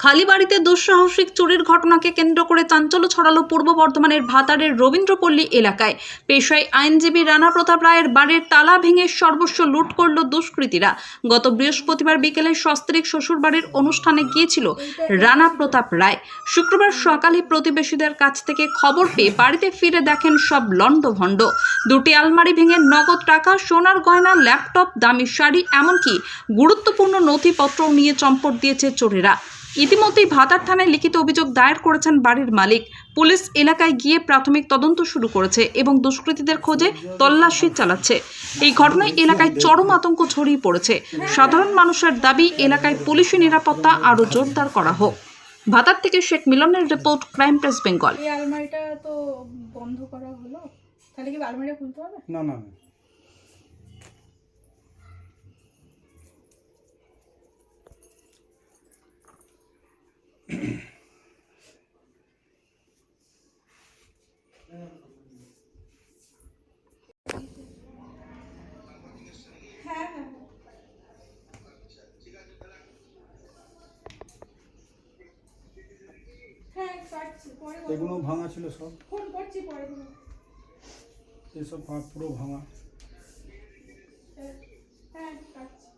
খালি বাড়িতে দুঃসাহসিক চুরির ঘটনাকে কেন্দ্র করে চাঞ্চল্য ছড়ালো পূর্ব বর্ধমানের ভাতারের রবীন্দ্রপল্লী এলাকায়। পেশায় আইনজীবী রানা প্রতাপ রায়ের বাড়ির তালা ভেঙে সর্বস্ব লুট করল দুষ্কৃতীরা। গত বৃহস্পতিবার বিকেলে সস্ত্রীক শ্বশুরবাড়ির অনুষ্ঠানে গিয়েছিল রানা প্রতাপ রায়। শুক্রবার সকালে প্রতিবেশীদের কাছ থেকে খবর পেয়ে বাড়িতে ফিরে দেখেন সব লণ্ডভণ্ড। দুটি আলমারি ভেঙে নগদ টাকা, সোনার গয়না, ল্যাপটপ, দামি শাড়ি, এমনকি গুরুত্বপূর্ণ নথিপত্রও নিয়ে চম্পট দিয়েছে চোরেরা। ইতিমধ্যেই ভাতার থানায় লিখিত অভিযোগ দায়ের করেছেন বাড়ির মালিক। পুলিশ এলাকায় গিয়ে প্রাথমিক তদন্ত শুরু করেছে এবং দুষ্কৃতীদের খোঁজে তল্লাশি চালাচ্ছে। এই ঘটনায় এলাকায় চরম আতঙ্ক ছড়িয়ে পড়েছে। সাধারণ মানুষের দাবি, এলাকায় পুলিশি নিরাপত্তা আরও জোরদার করা হোক। ভাতার থেকে শেখ মিলনের রিপোর্ট, ক্রাইম প্রেস বেঙ্গল। এই আলমারিটা তো বন্ধ করা হলো, তাহলে কি আলমারিটা খুলতে হবে? না না না, হ্যাঁ হ্যাঁ হ্যাঁ কাটছি, পরে এগুলো ভাঙা ছিল সব, ফোন করছি পরে। এসব পুরো ভাঙা। হ্যাঁ কাটছি।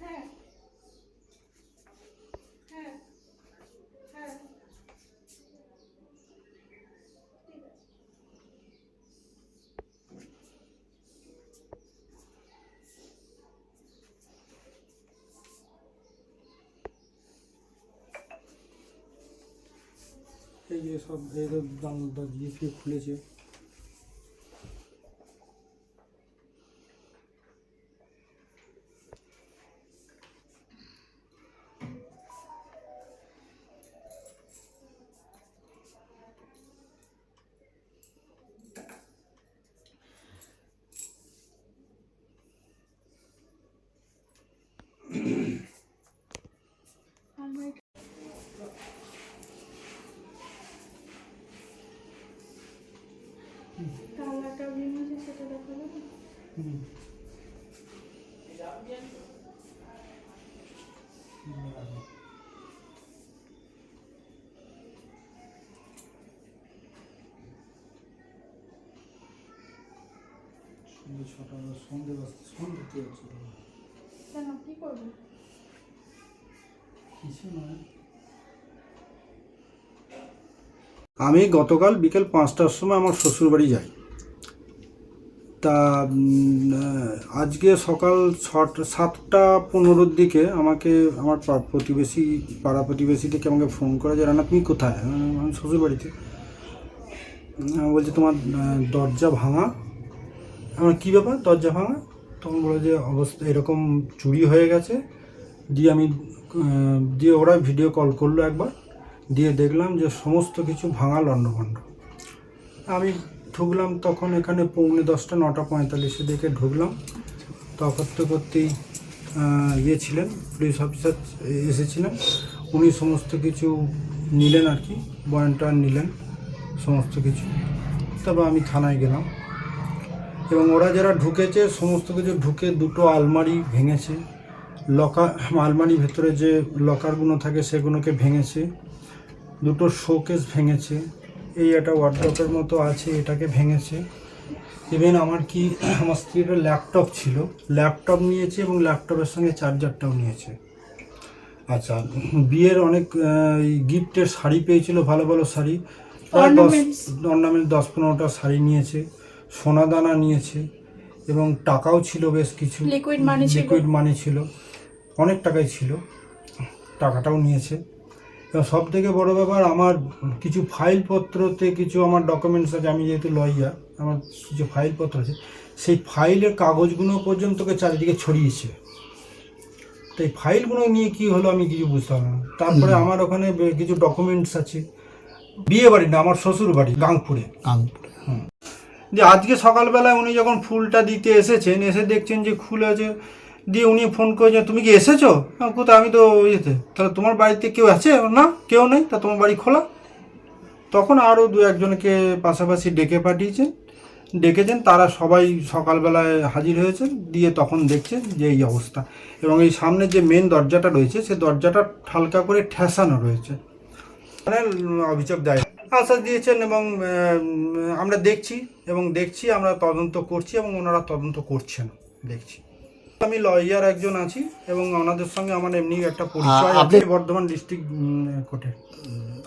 হ্যাঁ হ্যাঁ হ্যাঁ ঠিক আছে। এই যে সব এদের জানলা দিয়ে ফিরে খুলেছে। আলমারিটা তালাটা ভেঙেছে, সেটা দেখালো না। সন্ধ্যে ছটা, সন্ধ্যে বাজতে সন্ধ্যে হচ্ছে, কেন, কি করবো? কিছু নয়। আমি গতকাল বিকেল 5টার সময় আমার শ্বশুরবাড়ি যাই। তা আজকে সকাল 7টা 15-র দিকে আমাকে আমার পাড়া প্রতিবেশী থেকে আমাকে ফোন করে যে রানা তুমি কোথায়? আমি শ্বশুরবাড়িতে। বলছে তোমার দরজা ভাঙা। আমার কী ব্যাপার দরজা ভাঙা? তখন বলে যে অবস্থা এরকম চুরি হয়ে গেছে। দিয়ে ওরা ভিডিও কল করলো একবার, দিয়ে দেখলাম যে সমস্ত কিছু ভাঙা লণ্ডভণ্ড। আমি ঢুকলাম তখন এখানে 9:45 9:45 দেখে ঢুকলাম। তখন করতেই ছিলেন পুলিশ অফিসার এসেছিলেন, উনি সমস্ত কিছু নিলেন আর কি, বয়ানটা নিলেন সমস্ত কিছু। তারপর আমি থানায় গেলাম এবং ওরা যারা ঢুকেছে সমস্ত কিছু ঢুকে দুটো আলমারি ভেঙেছে, আলমারির ভেতরে যে লকারগুলো থাকে সেগুলোকে ভেঙেছে, দুটো শোকেস ভেঙেছে, এই একটা ওয়ার্ডরোবের মতো আছে এটাকে ভেঙেছে। ইভেন আমার স্ত্রীর ল্যাপটপ ছিল, ল্যাপটপ নিয়েছে এবং ল্যাপটপের সঙ্গে চার্জারটাও নিয়েছে। আচ্ছা, বিয়ের অনেক গিফটের শাড়ি পেয়েছিল, ভালো ভালো শাড়ি, প্রায় 10-15টা শাড়ি নিয়েছে, সোনাদানা নিয়েছে এবং টাকাও ছিল বেশ কিছু, লিকুইড মানি ছিল, অনেক টাকাই ছিল, টাকাটাও নিয়েছে। এবং সব থেকে বড়ো ব্যাপার, আমার কিছু ফাইলপত্রতে কিছু আমার ডকুমেন্টস আছে, আমি যেহেতু লয়ার আমার কিছু ফাইলপত্র আছে, সেই ফাইলের কাগজগুলো পর্যন্ত চারিদিকে ছড়িয়েছে। তো এই ফাইলগুলো নিয়ে কি হলো আমি কিছু বুঝতে পারলাম না। তারপরে আমার ওখানে কিছু ডকুমেন্টস আছে, বিয়ে বাড়ি না, আমার শ্বশুর বাড়ি গাংপুরে। যে আজকে সকালবেলায় উনি যখন ফুলটা দিতে এসেছেন, এসে দেখছেন যে খুলে আছে, দিয়ে উনি ফোন করেছেন তুমি কি এসেছো? কোথায়? আমি তো ইয়েতে। তাহলে তোমার বাড়িতে কেউ আছে? না কেউ নেই। তা তোমার বাড়ি খোলা? তখন আরও 2-1জনকে পাশাপাশি ডেকে পাঠিয়েছেন, ডেকেছেন, তারা সবাই সকালবেলায় হাজির হয়েছেন, দিয়ে তখন দেখছেন যে এই অবস্থা। এবং এই সামনে যে মেন দরজাটা রয়েছে সে দরজাটা হালকা করে ঠেসানো রয়েছে। মানে অভিযোগ দেয় আশ্বাস দিয়েছেন এবং আমরা দেখছি আমরা তদন্ত করছি এবং ওনারা তদন্ত করছেন দেখছি। আমি লয়ার একজন আছি এবং ওনাদের সঙ্গে আমার এমনি একটা পরিচয় আছে বর্ধমান ডিস্ট্রিক্ট কোর্টে।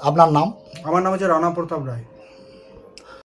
আপনার নাম? আমার নাম হচ্ছে রানা প্রতাপ রায়।